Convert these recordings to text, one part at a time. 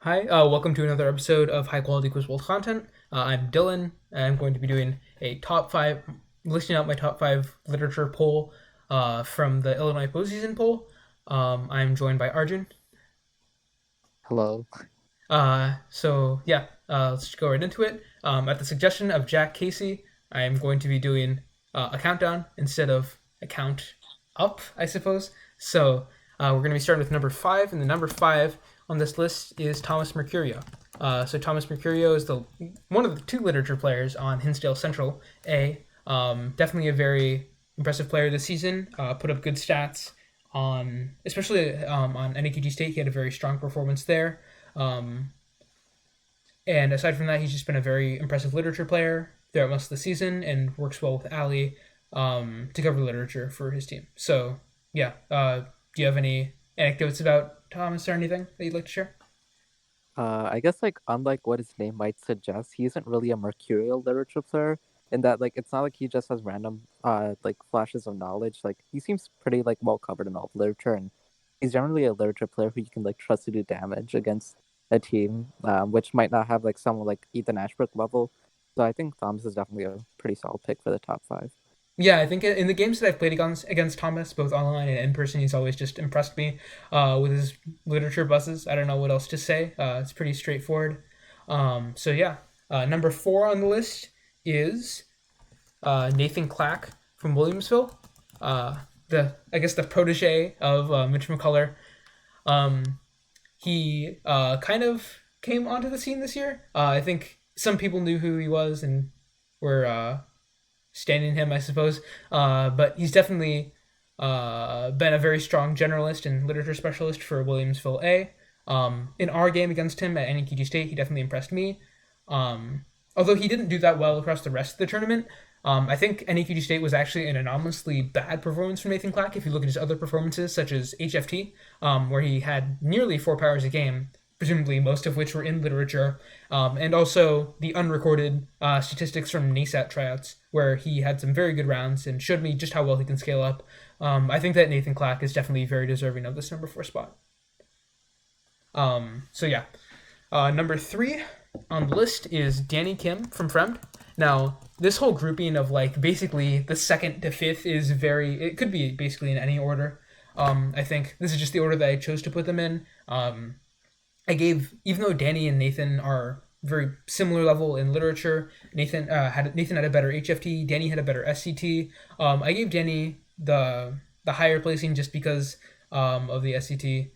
Hi, welcome to another episode of High Quality Quiz World content. I'm Dylan, and I'm going to be doing a top five, listing out my top five literature poll from the Illinois postseason poll. I'm joined by Arjun. Hello. Let's go right into it. At the suggestion of Jack Casey, I'm going to be doing a countdown instead of a count up, I suppose. We're going to be starting with number five, and the number five on this list is Thomas Mercurio. Thomas Mercurio is the one of the two literature players on Hinsdale Central A. Definitely a very impressive player this season. Put up good stats on, especially on NAQG State. He had a very strong performance there. Um, and aside from that, he's just been a very impressive literature player throughout most of the season and works well with Ali to cover literature for his team. Do you have any anecdotes about Thomas or anything that you'd like to share? I guess unlike what his name might suggest, he isn't really a mercurial literature player in that it's not like he just has random flashes of knowledge. Like he seems pretty well covered in all of literature, and he's generally a literature player who you can trust to do damage against a team, which might not have someone like Ethan Ashbrook level. So I think Thomas is definitely a pretty solid pick for the top five. Yeah, I think in the games that I've played against Thomas, both online and in person, he's always just impressed me with his literature buzzes. I don't know what else to say. It's pretty straightforward. Number four on the list is Nathan Clack from Williamsville. The protege of Mitch McCullough. Um, he kind of came onto the scene this year. I think some people knew who he was and were standing him, I suppose. But he's definitely been a very strong generalist and literature specialist for Williamsville A. In our game against him at NEQG State, he definitely impressed me. Although he didn't do that well across the rest of the tournament, I think NEQG State was actually an anomalously bad performance from Nathan Clack. If you look at his other performances, such as HFT, where he had nearly 4 powers a game, presumably most of which were in literature, and also the unrecorded statistics from NASAT tryouts, where he had some very good rounds and showed me just how well he can scale up. I think that Nathan Clack is definitely very deserving of this number four spot. Um, so yeah, Number three on the list is Danny Kim from Fremd. Now, this whole grouping of basically the second to fifth is it could be basically in any order. I think this is just the order that I chose to put them in. Even though Danny and Nathan are very similar level in literature, Nathan had a better HFT, Danny had a better SCT. I gave Danny the higher placing just because of the SCT,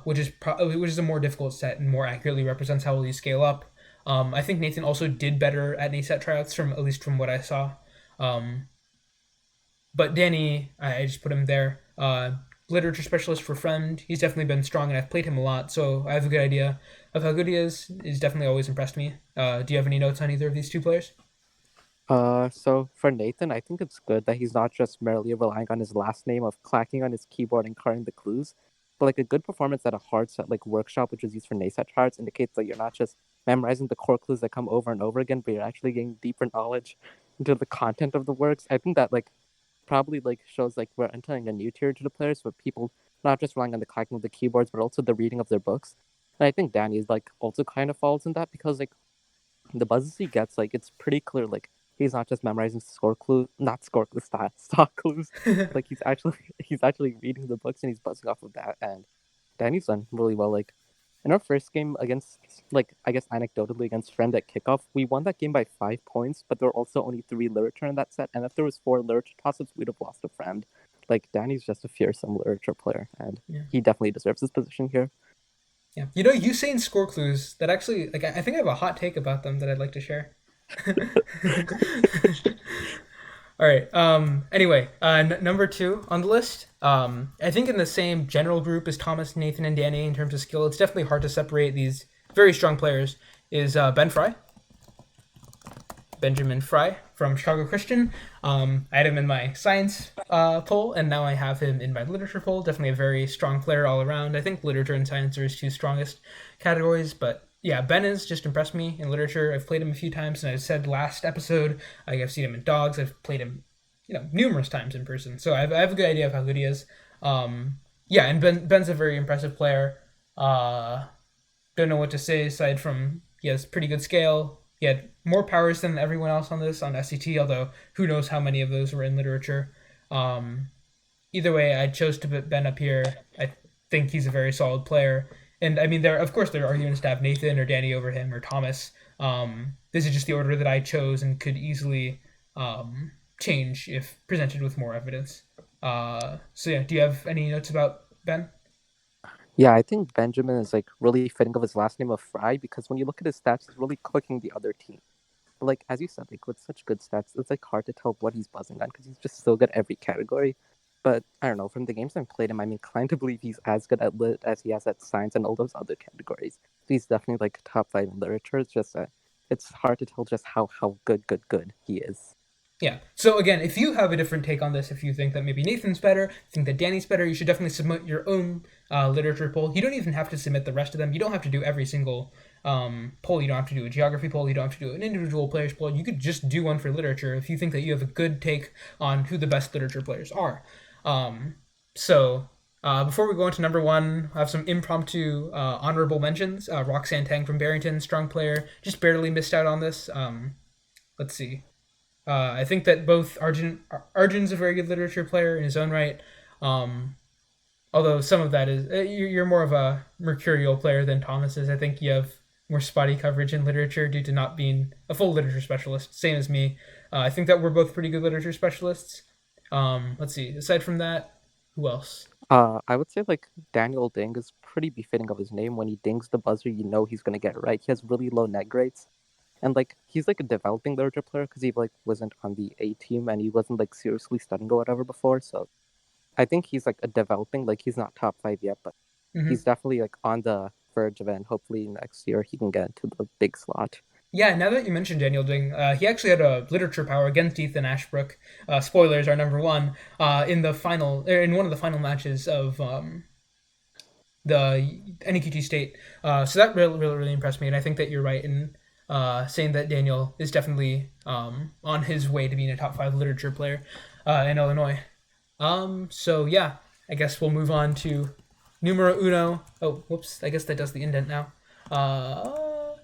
which is a more difficult set and more accurately represents how well you scale up. I think Nathan also did better at NASAT tryouts from at least from what I saw. Um, but Danny, I just put him there. Literature specialist for Friend. He's definitely been strong, and I've played him a lot, so I have a good idea of how good he is. He's definitely always impressed me. Do you have any notes on either of these two players? So for Nathan, I think it's good that he's not just merely relying on his last name of clacking on his keyboard and cutting the clues, but a good performance at a hard set workshop, which is used for NASAT charts, indicates that you're not just memorizing the core clues that come over and over again, but you're actually getting deeper knowledge into the content of the works. I think that probably shows we're entering a new tier to the players with people not just relying on the clacking of the keyboards, but also the reading of their books. And I think Danny's also kind of falls in that because the buzzes he gets, it's pretty clear he's not just memorizing score clues, not score clues, stock clues. He's actually reading the books and he's buzzing off of that. And Danny's done really well. In our first game against I guess anecdotally against Friend at kickoff, we won that game by 5 points, but there were also only 3 literature in that set. And if there was 4 literature toss-ups, we'd have lost a Friend. Danny's just a fearsome literature player, and Yeah. he definitely deserves his position here. Yeah. You saying score clues that actually I think I have a hot take about them that I'd like to share. All right. Number two on the list. I think in the same general group as Thomas, Nathan, and Danny in terms of skill, it's definitely hard to separate these very strong players. Is Ben Fry, Benjamin Fry from Chicago Christian. I had him in my science poll, and now I have him in my literature poll. Definitely a very strong player all around. I think literature and science are his two strongest categories, but yeah, Ben has just impressed me in literature. I've played him a few times, and I said last episode I've seen him in dogs. I've played him, numerous times in person, so I have a good idea of how good he is. Yeah, and Ben's a very impressive player. don't know what to say aside from he has pretty good scale. He had more powers than everyone else on this on SCT, although who knows how many of those were in literature. Um, Either way, I chose to put Ben up here. I think he's a very solid player, and I mean, there of course there are arguments to have Nathan or Danny over him or Thomas. This is just the order that I chose and could easily change if presented with more evidence. So yeah, do you have any notes about Ben? Yeah, I think Benjamin is like really fitting of his last name of Fry because when you look at his stats, he's really cooking the other team. But like as you said, like with such good stats, it's like hard to tell what he's buzzing on because he's just so good at every category. But I don't know, from the games I've played him, I'm inclined to believe he's as good at lit as he has at science and all those other categories. So he's definitely like top 5 in literature. It's just it's hard to tell just how good he is. Yeah. So again, if you have a different take on this, if you think that maybe Nathan's better, think that Danny's better, you should definitely submit your own literature poll. You don't even have to submit the rest of them. You don't have to do every single poll. You don't have to do a geography poll. You don't have to do an individual players poll. You could just do one for literature if you think that you have a good take on who the best literature players are. Before we go into number one, I have some impromptu honorable mentions. Roxanne Tang from Barrington, strong player, just barely missed out on this. Let's see. I think that both Arjun's a very good literature player in his own right. Although some of that is you're more of a mercurial player than Thomas is. I think you have more spotty coverage in literature due to not being a full literature specialist, same as me. I think that we're both pretty good literature specialists. Let's see. Aside from that, who else? I would say like Daniel Ding is pretty befitting of his name. When he dings the buzzer, you know he's gonna get it right. He has really low net grades, and like he's like a developing literature player because he like wasn't on the A team and he wasn't like seriously studying or whatever before. So I think he's like a developing. Like he's not top 5 yet, but he's definitely like on the verge of it. And hopefully next year he can get into the big slot. Yeah, now that you mentioned Daniel Ding, he actually had a literature power against Ethan Ashbrook. Spoilers are number one in the final, in one of the final matches of the NEQT State. So that really impressed me, and I think that you're right in saying that Daniel is definitely on his way to being a top 5 literature player in Illinois. So yeah, I guess we'll move on to numero uno. Oh, whoops! I guess that does the indent now.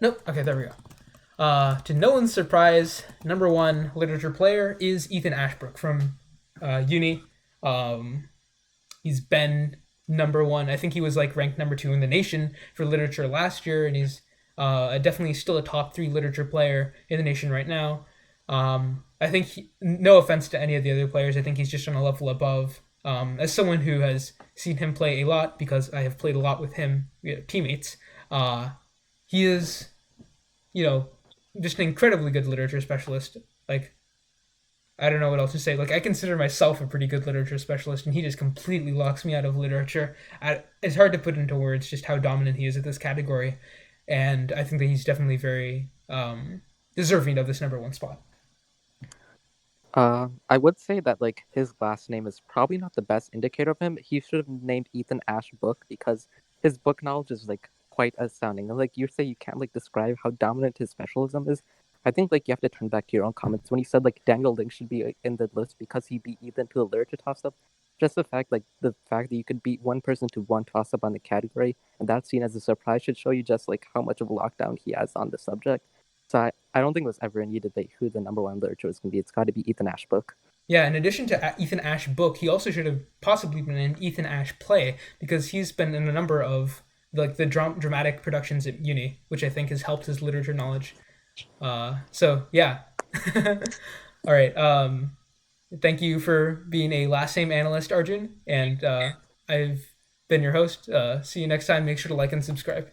Nope. Okay, there we go. To no one's surprise, number one literature player is Ethan Ashbrook from uni. He's been number one. I think he was like ranked number 2 in the nation for literature last year, and he's definitely still a top 3 literature player in the nation right now. I think, no offense to any of the other players, I think he's just on a level above. As someone who has seen him play a lot, because I have played a lot with him, teammates, he is, just an incredibly good literature specialist. Like, I don't know what else to say. Like, I consider myself a pretty good literature specialist, and he just completely locks me out of literature. It's hard to put into words just how dominant he is at this category, and I think that he's definitely very deserving of this number one spot. I would say that like his last name is probably not the best indicator of him. He should have named Ethan Ashbrook because his book knowledge is like quite astounding. And like you say, you can't like describe how dominant his specialism is. I think like you have to turn back to your own comments when you said like Daniel Link should be in the list because he beat Ethan to a literature toss-up. Just the fact that you could beat one person to one toss-up on the category and that's seen as a surprise should show you just like how much of a lockdown he has on the subject. So I don't think there's ever a need to debate who the number one literature is going to be. It's got to be Ethan Ashbrook. Yeah, in addition to Ethan Ash book, he also should have possibly been in Ethan Ash play because he's been in a number of like the dramatic productions at uni, which I think has helped his literature knowledge. So yeah. All right. Thank you for being a last name analyst, Arjun, and I've been your host. See you next time. Make sure to like and subscribe.